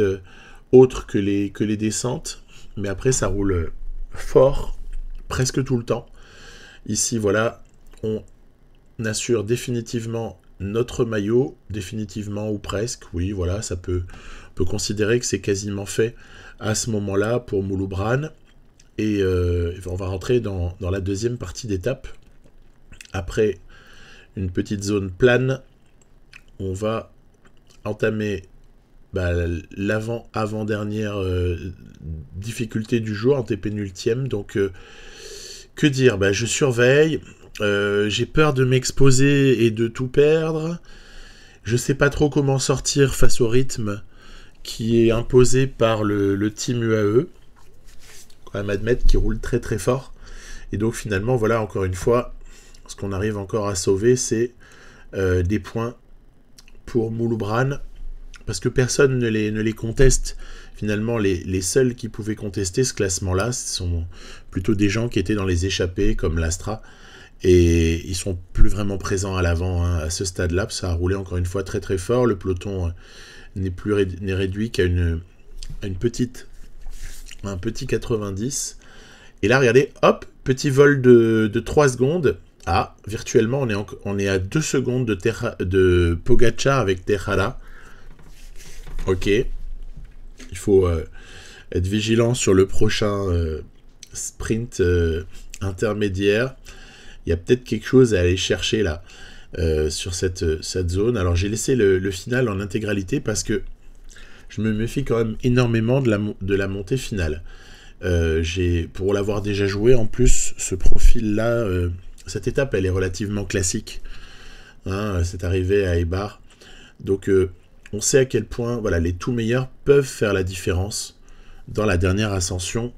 autre que les descentes, mais après ça roule fort presque tout le temps. Ici voilà, on assure définitivement notre maillot, définitivement ou presque, oui voilà, on peut considérer que c'est quasiment fait à ce moment-là pour Mouloubran, et on va rentrer dans la deuxième partie d'étape. Après une petite zone plane, on va entamer l'avant-dernière difficulté du jour, antépénultième, donc que dire, je surveille, j'ai peur de m'exposer et de tout perdre, je sais pas trop comment sortir face au rythme qui est imposé par le team UAE, quand même admettre qu'il roule très très fort, et donc finalement voilà, encore une fois, ce qu'on arrive encore à sauver, c'est des points pour Mouloubran, parce que personne ne les conteste. Finalement, les seuls qui pouvaient contester ce classement-là, ce sont plutôt des gens qui étaient dans les échappées, comme l'Astra, et ils sont plus vraiment présents à l'avant, hein, à ce stade-là. Ça a roulé encore une fois très très fort. Le peloton n'est réduit qu'à un petit 90. Et là, regardez, hop, petit vol de 3 secondes. Ah, virtuellement, on est à 2 secondes de Pogacar avec Tejada. Ok. Il faut être vigilant sur le prochain sprint intermédiaire. Il y a peut-être quelque chose à aller chercher là, sur cette zone. Alors j'ai laissé le final en intégralité parce que je me méfie quand même énormément de la montée finale. Pour l'avoir déjà joué, en plus, ce profil-là, cette étape, elle est relativement classique. Hein, c'est arrivé à Eibar. Donc, on sait à quel point voilà, les tout meilleurs peuvent faire la différence dans la dernière ascension,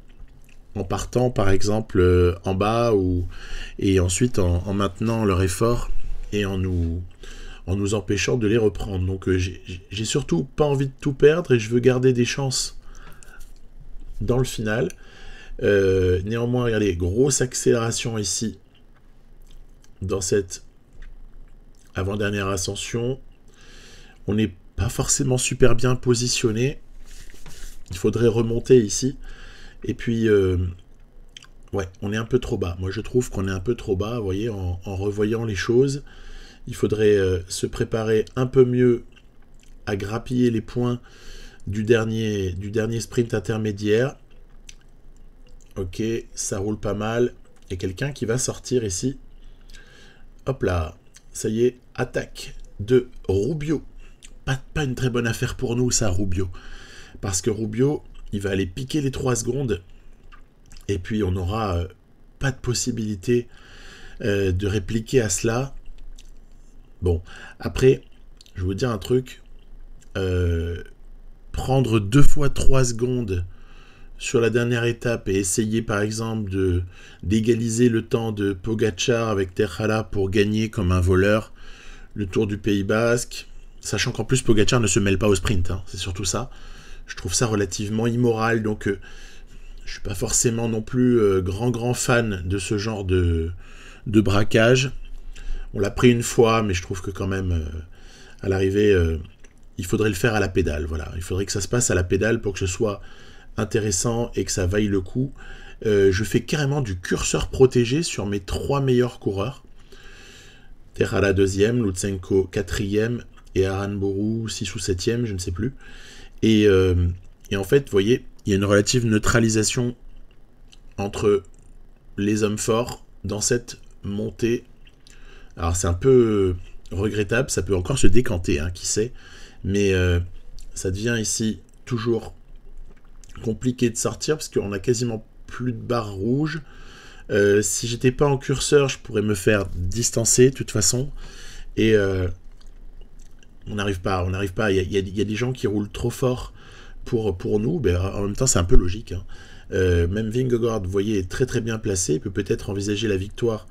en partant, par exemple, en bas, et ensuite en maintenant leur effort et en nous empêchant de les reprendre. Donc, j'ai surtout pas envie de tout perdre et je veux garder des chances dans le final. Néanmoins, regardez, grosse accélération ici dans cette avant-dernière ascension. On n'est pas forcément super bien positionné. Il faudrait remonter ici. Et puis, ouais, on est un peu trop bas. Moi, je trouve qu'on est un peu trop bas, vous voyez, en revoyant les choses. Il faudrait se préparer un peu mieux à grappiller les points du dernier sprint intermédiaire. Ok, ça roule pas mal. Il y a quelqu'un qui va sortir ici. Hop là, ça y est, attaque de Rubio. Pas une très bonne affaire pour nous, ça, Rubio. Parce que Rubio, il va aller piquer les 3 secondes. Et puis, on n'aura pas de possibilité de répliquer à cela. Bon, après, je vais vous dire un truc. Prendre 2 fois 3 secondes sur la dernière étape et essayer, par exemple, d'égaliser le temps de Pogacar avec Tejada pour gagner comme un voleur le Tour du Pays Basque, sachant qu'en plus Pogacar ne se mêle pas au sprint, hein, c'est surtout ça. Je trouve ça relativement immoral, donc je suis pas forcément non plus grand fan de ce genre de braquage. On l'a pris une fois, mais je trouve que quand même, à l'arrivée, il faudrait le faire à la pédale. Voilà. Il faudrait que ça se passe à la pédale pour que ce soit intéressant et que ça vaille le coup. Je fais carrément du curseur protégé sur mes 3 meilleurs coureurs. Tejada 2e, Lutsenko 4e et Aranburu 6 ou 7e, je ne sais plus. Et en fait, vous voyez, il y a une relative neutralisation entre les hommes forts dans cette montée. Alors c'est un peu regrettable, ça peut encore se décanter, hein, qui sait. Mais ça devient ici toujours compliqué de sortir parce qu'on a quasiment plus de barres rouges. Si j'étais pas en curseur, je pourrais me faire distancer de toute façon. Et on n'arrive pas. Il y a des gens qui roulent trop fort pour nous. Mais en même temps, c'est un peu logique. Hein. Même Vingegaard, vous voyez, est très très bien placé. Il peut peut-être envisager la victoire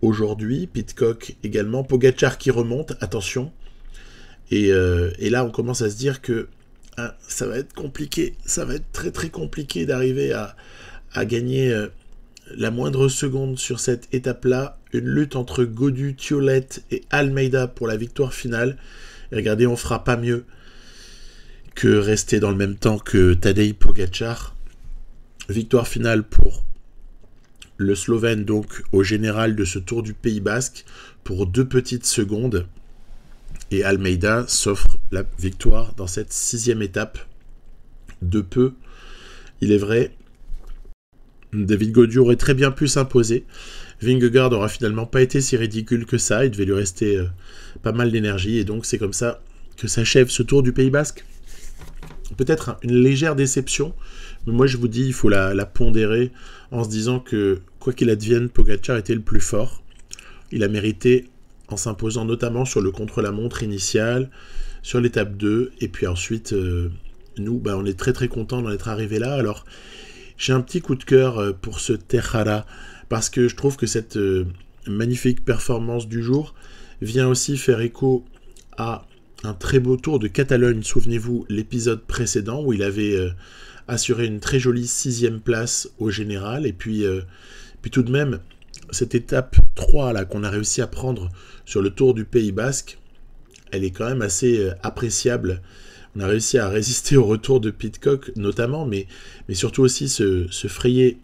aujourd'hui. Pidcock également. Pogacar qui remonte. Attention. Et là, on commence à se dire que ça va être compliqué. Ça va être très très compliqué d'arriver à gagner la moindre seconde sur cette étape-là. Une lutte entre Gaudu, Thiolet et Almeida pour la victoire finale. Et regardez, on fera pas mieux que rester dans le même temps que Tadej Pogacar. Victoire finale pour le Slovène, donc au général de ce Tour du Pays Basque, pour 2 petites secondes. Et Almeida s'offre la victoire dans cette 6e étape. De peu, il est vrai. David Gaudu aurait très bien pu s'imposer. Vingegaard n'aura finalement pas été si ridicule que ça. Il devait lui rester pas mal d'énergie. Et donc c'est comme ça que s'achève ce Tour du Pays Basque. Peut-être une légère déception. Mais moi je vous dis, il faut la pondérer en se disant que quoi qu'il advienne, Pogacar était le plus fort. Il a mérité en s'imposant notamment sur le contre-la-montre initial, sur l'étape 2. Et puis ensuite, nous, on est très très contents d'en être arrivés là. Alors, j'ai un petit coup de cœur pour ce Tejada, parce que je trouve que cette magnifique performance du jour vient aussi faire écho à un très beau Tour de Catalogne. Souvenez-vous, l'épisode précédent où il avait assuré une très jolie 6e place au général. Et puis tout de même, cette étape 3 là, qu'on a réussi à prendre sur le Tour du Pays Basque, elle est quand même assez appréciable. On a réussi à résister au retour de Pidcock notamment, mais surtout aussi se frayer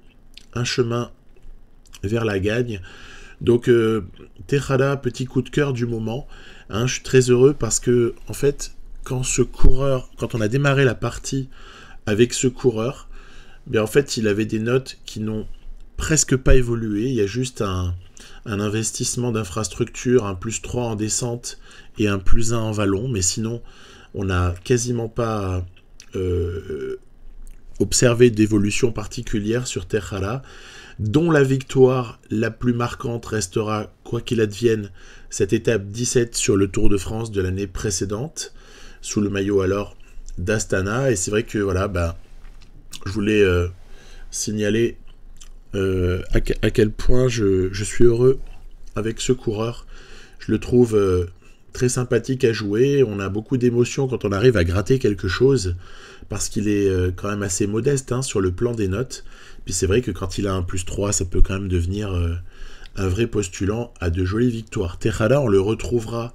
un chemin vers la gagne. Donc Tejada, petit coup de cœur du moment. Hein, je suis très heureux parce que en fait, quand on a démarré la partie avec ce coureur, en fait, il avait des notes qui n'ont presque pas évolué. Il y a juste un investissement d'infrastructure, un +3 en descente et un +1 en vallon, mais sinon on n'a quasiment pas observé d'évolution particulière sur Tejada, dont la victoire la plus marquante restera, quoi qu'il advienne, cette étape 17 sur le Tour de France de l'année précédente, sous le maillot alors d'Astana. Et c'est vrai que voilà, je voulais signaler à quel point je suis heureux avec ce coureur. Je le trouve très sympathique à jouer. On a beaucoup d'émotions quand on arrive à gratter quelque chose, parce qu'il est quand même assez modeste sur le plan des notes. Puis c'est vrai que quand il a un +3, ça peut quand même devenir un vrai postulant à de jolies victoires. Tejada, on le retrouvera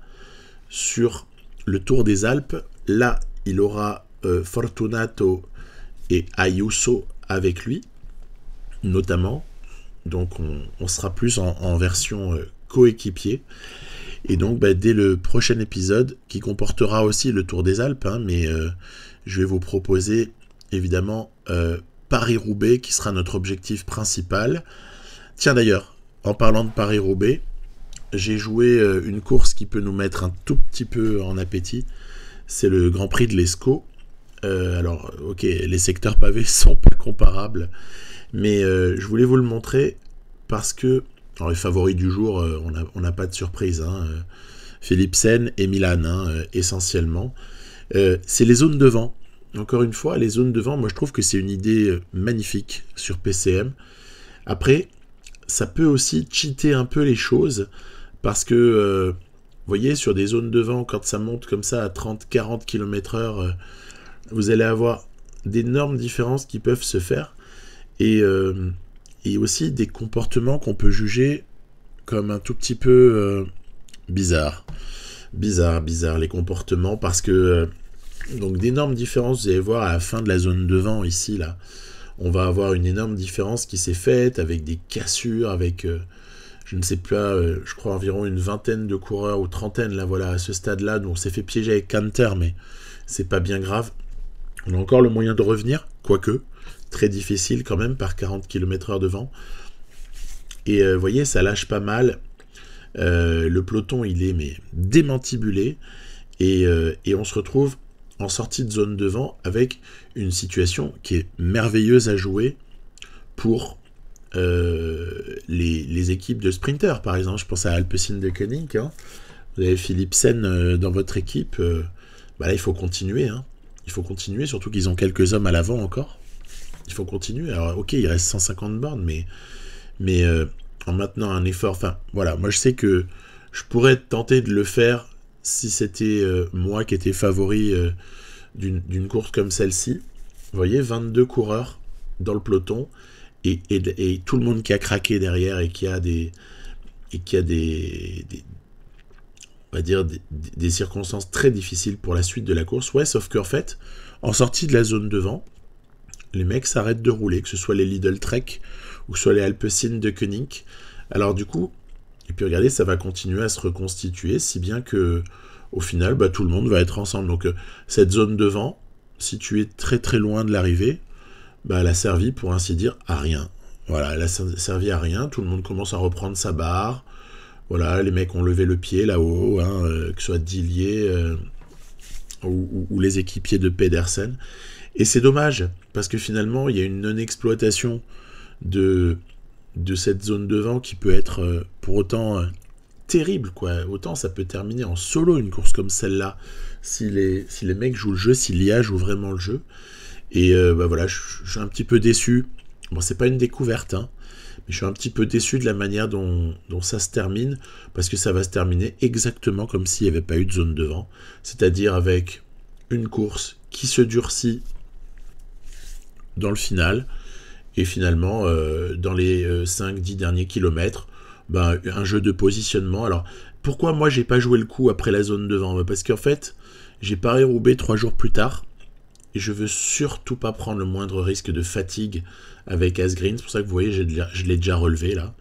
sur le Tour des Alpes. Là, il aura Fortunato et Ayuso avec lui, notamment. Donc on sera plus en version coéquipier. Et donc dès le prochain épisode, qui comportera aussi le Tour des Alpes, mais je vais vous proposer évidemment Paris-Roubaix, qui sera notre objectif principal. Tiens d'ailleurs, en parlant de Paris-Roubaix, j'ai joué une course qui peut nous mettre un tout petit peu en appétit. C'est le Grand Prix de l'Escaut. Alors, ok, les secteurs pavés sont pas comparables, mais je voulais vous le montrer parce que, alors les favoris du jour, on n'a pas de surprise. Philipsen et Milan, essentiellement. C'est les zones de vent. Encore une fois, les zones de vent, moi je trouve que c'est une idée magnifique sur PCM. Après, ça peut aussi cheater un peu les choses, parce que, vous voyez, sur des zones de vent, quand ça monte comme ça à 30-40 km/h, vous allez avoir d'énormes différences qui peuvent se faire, et aussi des comportements qu'on peut juger comme un tout petit peu bizarres, les comportements, parce que donc d'énormes différences, vous allez voir à la fin de la zone de vent ici, là, on va avoir une énorme différence qui s'est faite, avec des cassures, avec, je ne sais plus, je crois environ une vingtaine de coureurs, ou trentaine, là voilà, à ce stade-là, dont on s'est fait piéger avec Canter, mais c'est pas bien grave. On a encore le moyen de revenir, quoique, très difficile quand même, par 40 km/h de vent. Et vous voyez, ça lâche pas mal. Le peloton, il est démantibulé. Et on se retrouve en sortie de zone devant avec une situation qui est merveilleuse à jouer pour les équipes de sprinters. Par exemple, je pense à Alpecin de Koenig. Hein. Vous avez Philipsen dans votre équipe. Là, il faut continuer. Hein. Il faut continuer, surtout qu'ils ont quelques hommes à l'avant encore. Il faut continuer. Alors, ok, il reste 150 bornes, mais en maintenant un effort... Enfin, voilà, moi, je sais que je pourrais tenter de le faire si c'était moi qui étais favori d'une course comme celle-ci. Vous voyez, 22 coureurs dans le peloton et tout le monde qui a craqué derrière et qui a des on va dire des circonstances très difficiles pour la suite de la course. Ouais, sauf qu'en fait, en sortie de la zone devant, les mecs s'arrêtent de rouler, que ce soit les Lidl Trek ou que ce soit les Alpecin de Koenig. Alors du coup, et puis regardez, ça va continuer à se reconstituer, si bien que au final, tout le monde va être ensemble. Donc cette zone devant, si tu es très très loin de l'arrivée, elle a servi, pour ainsi dire, à rien. Voilà, elle a servi à rien, tout le monde commence à reprendre sa barre. Voilà, les mecs ont levé le pied là-haut, que ce soit Dillier ou les équipiers de Pedersen. Et c'est dommage, parce que finalement, il y a une non-exploitation de cette zone devant qui peut être pour autant terrible, quoi. Autant ça peut terminer en solo une course comme celle-là, si les mecs jouent le jeu, si l'IA joue vraiment le jeu. Et voilà, je suis un petit peu déçu. Bon, c'est pas une découverte, hein, mais je suis un petit peu déçu de la manière dont ça se termine, parce que ça va se terminer exactement comme s'il n'y avait pas eu de zone devant, c'est-à-dire avec une course qui se durcit dans le final, et finalement, dans les 5-10 derniers kilomètres, un jeu de positionnement. Alors, pourquoi moi j'ai pas joué le coup après la zone devant? Parce qu'en fait, j'ai Paris-Roubaix 3 jours plus tard, et je veux surtout pas prendre le moindre risque de fatigue avec Asgreen. C'est pour ça que vous voyez, je l'ai déjà relevé là.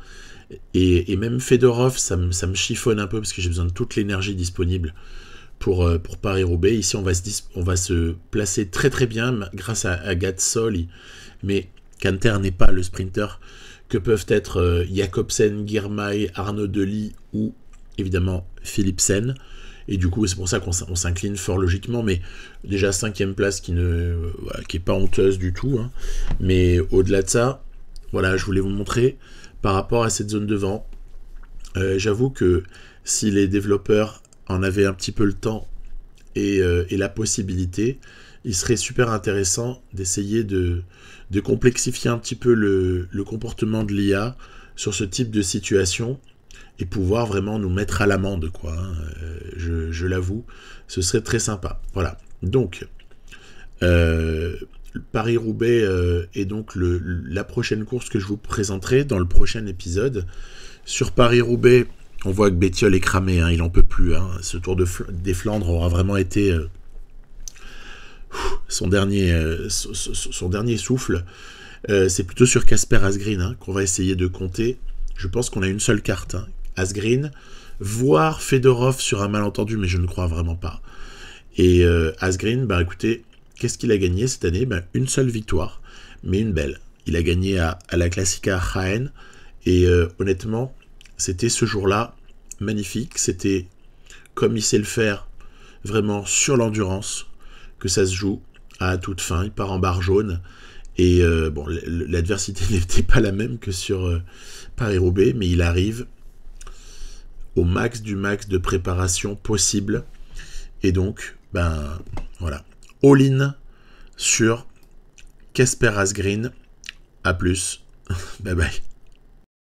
Et même Fedorov, ça me chiffonne un peu parce que j'ai besoin de toute l'énergie disponible pour Paris-Roubaix. Ici, on va se placer très très bien grâce à Gatsol. Mais Canter n'est pas le sprinter que peuvent être Jacobsen, Girmay, Arnaud Delis ou évidemment Philipsen. Et du coup, c'est pour ça qu'on s'incline fort logiquement, mais déjà 5e place qui est pas honteuse du tout. Hein. Mais au-delà de ça, voilà, je voulais vous montrer par rapport à cette zone devant. J'avoue que si les développeurs en avaient un petit peu le temps et la possibilité, il serait super intéressant d'essayer de complexifier un petit peu le comportement de l'IA sur ce type de situation, et pouvoir vraiment nous mettre à l'amende, quoi. Hein. Je l'avoue, ce serait très sympa. Voilà. Donc, Paris-Roubaix est donc la prochaine course que je vous présenterai dans le prochain épisode. Sur Paris-Roubaix, on voit que Bettiol est cramé, hein, il n'en peut plus. Hein. Ce Tour des Flandres aura vraiment été son dernier souffle. C'est plutôt sur Casper Asgreen qu'on va essayer de compter. Je pense qu'on a une seule carte, hein. Asgreen, voire Fedorov sur un malentendu, mais je ne crois vraiment pas. Et Asgreen, écoutez, qu'est-ce qu'il a gagné cette année? Une seule victoire, mais une belle. Il a gagné à la Classica Jaén, et honnêtement, c'était ce jour-là magnifique. C'était comme il sait le faire, vraiment sur l'endurance, que ça se joue à toute fin. Il part en barre jaune, et l'adversité n'était pas la même que sur Paris-Roubaix, mais il arrive au max du max de préparation possible. Et donc, voilà. All-in sur Casper Asgreen. À plus. Bye bye.